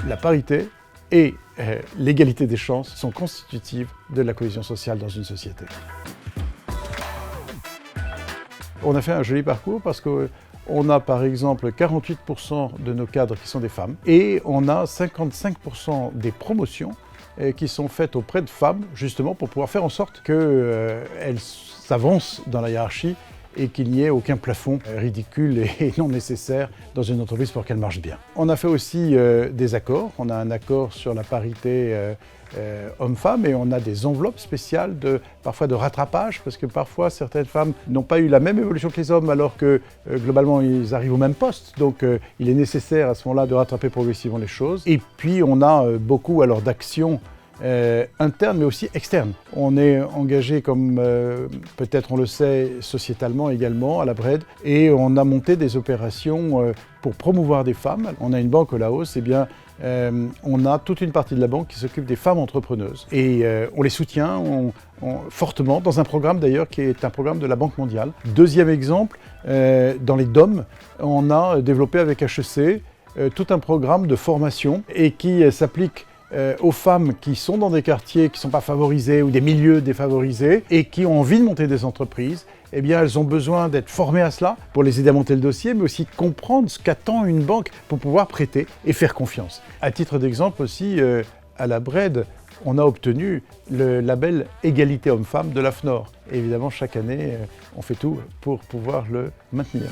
La parité et l'égalité des chances sont constitutives de la cohésion sociale dans une société. On a fait un joli parcours parce qu'on a par exemple 48% de nos cadres qui sont des femmes et on a 55% des promotions qui sont faites auprès de femmes justement pour pouvoir faire en sorte qu'elles s'avancent dans la hiérarchie et qu'il n'y ait aucun plafond ridicule et non nécessaire dans une entreprise pour qu'elle marche bien. On a fait aussi des accords. On a un accord sur la parité homme-femme et on a des enveloppes spéciales parfois de rattrapage parce que parfois certaines femmes n'ont pas eu la même évolution que les hommes alors que globalement ils arrivent au même poste. Donc il est nécessaire à ce moment-là de rattraper progressivement les choses. Et puis on a beaucoup alors d'actions interne mais aussi externe. On est engagé comme peut-être on le sait sociétalement également à la BRED et on a monté des opérations pour promouvoir des femmes. On a une banque au Laos, et bien on a toute une partie de la banque qui s'occupe des femmes entrepreneuses et on les soutient fortement dans un programme d'ailleurs qui est un programme de la Banque mondiale. Deuxième exemple, dans les DOM, on a développé avec HEC tout un programme de formation et qui s'applique aux femmes qui sont dans des quartiers qui ne sont pas favorisés ou des milieux défavorisés et qui ont envie de monter des entreprises. Eh bien, elles ont besoin d'être formées à cela pour les aider à monter le dossier, mais aussi comprendre ce qu'attend une banque pour pouvoir prêter et faire confiance. À titre d'exemple aussi, à la BRED, on a obtenu le label Égalité Homme-Femme de l'AFNOR. Et évidemment, chaque année, on fait tout pour pouvoir le maintenir.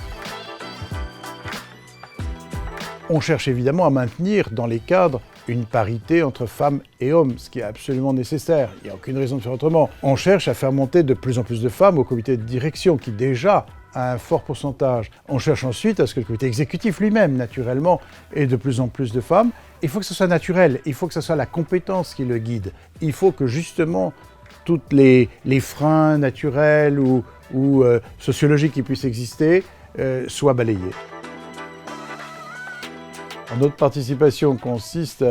On cherche évidemment à maintenir dans les cadres une parité entre femmes et hommes, ce qui est absolument nécessaire. Il n'y a aucune raison de faire autrement. On cherche à faire monter de plus en plus de femmes au comité de direction, qui déjà a un fort pourcentage. On cherche ensuite à ce que le comité exécutif lui-même, naturellement, ait de plus en plus de femmes. Il faut que ce soit naturel, il faut que ce soit la compétence qui le guide. Il faut que justement, tous les freins naturels ou sociologiques qui puissent exister soient balayés. Notre participation consiste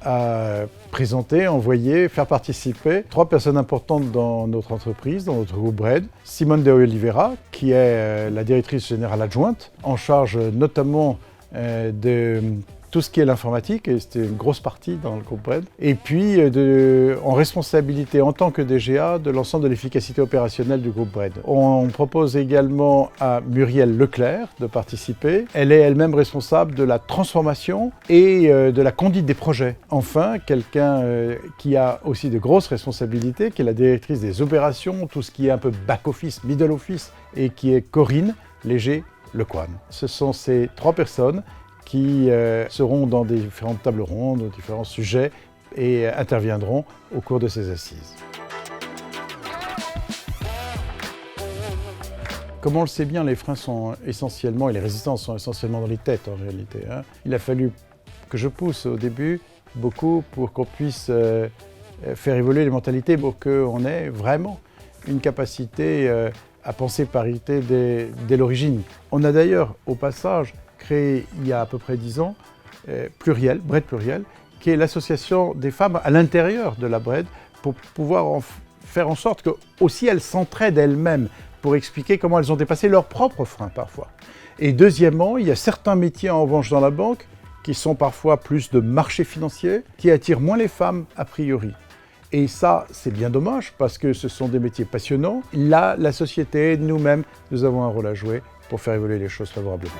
à présenter, envoyer, faire participer 3 personnes importantes dans notre entreprise, dans notre groupe BRED. Simone de Oliveira, qui est la directrice générale adjointe, en charge notamment de tout ce qui est l'informatique, et c'était une grosse partie dans le groupe BRED. Et puis en responsabilité en tant que DGA de l'ensemble de l'efficacité opérationnelle du groupe BRED. On propose également à Muriel Leclerc de participer. Elle est elle-même responsable de la transformation et de la conduite des projets. Enfin, quelqu'un qui a aussi de grosses responsabilités, qui est la directrice des opérations, tout ce qui est un peu back-office, middle-office, et qui est Corinne Léger-Lecoine. Ce sont ces 3 personnes qui seront dans des différentes tables rondes, différents sujets et interviendront au cours de ces assises. Comme on le sait bien, les freins sont essentiellement, et les résistances sont essentiellement dans les têtes en réalité. Il a fallu que je pousse au début beaucoup pour qu'on puisse faire évoluer les mentalités, pour qu'on ait vraiment une capacité à penser parité dès l'origine. On a d'ailleurs, au passage, créé il y a à peu près 10 ans, Pluriel, BRED Pluriel, qui est l'association des femmes à l'intérieur de la BRED pour pouvoir faire en sorte que aussi elles s'entraident elles-mêmes pour expliquer comment elles ont dépassé leurs propres freins parfois. Et deuxièmement, il y a certains métiers en revanche dans la banque qui sont parfois plus de marché financier, qui attirent moins les femmes a priori. Et ça, c'est bien dommage parce que ce sont des métiers passionnants. Là, la société, nous-mêmes, nous avons un rôle à jouer pour faire évoluer les choses favorablement.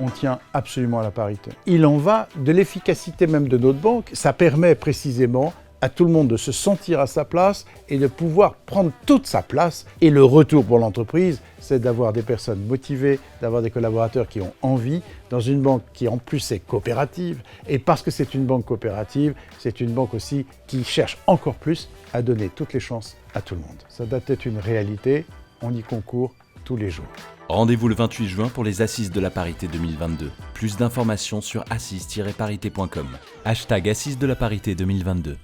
On tient absolument à la parité. Il en va de l'efficacité même de notre banque. Ça permet précisément à tout le monde de se sentir à sa place et de pouvoir prendre toute sa place. Et le retour pour l'entreprise, c'est d'avoir des personnes motivées, d'avoir des collaborateurs qui ont envie, dans une banque qui en plus est coopérative. Et parce que c'est une banque coopérative, c'est une banque aussi qui cherche encore plus à donner toutes les chances à tout le monde. Ça doit être une réalité, on y concourt tous les jours. Rendez-vous le 28 juin pour les Assises de la Parité 2022. Plus d'informations sur assises-parité.com. #Assises de la Parité 2022.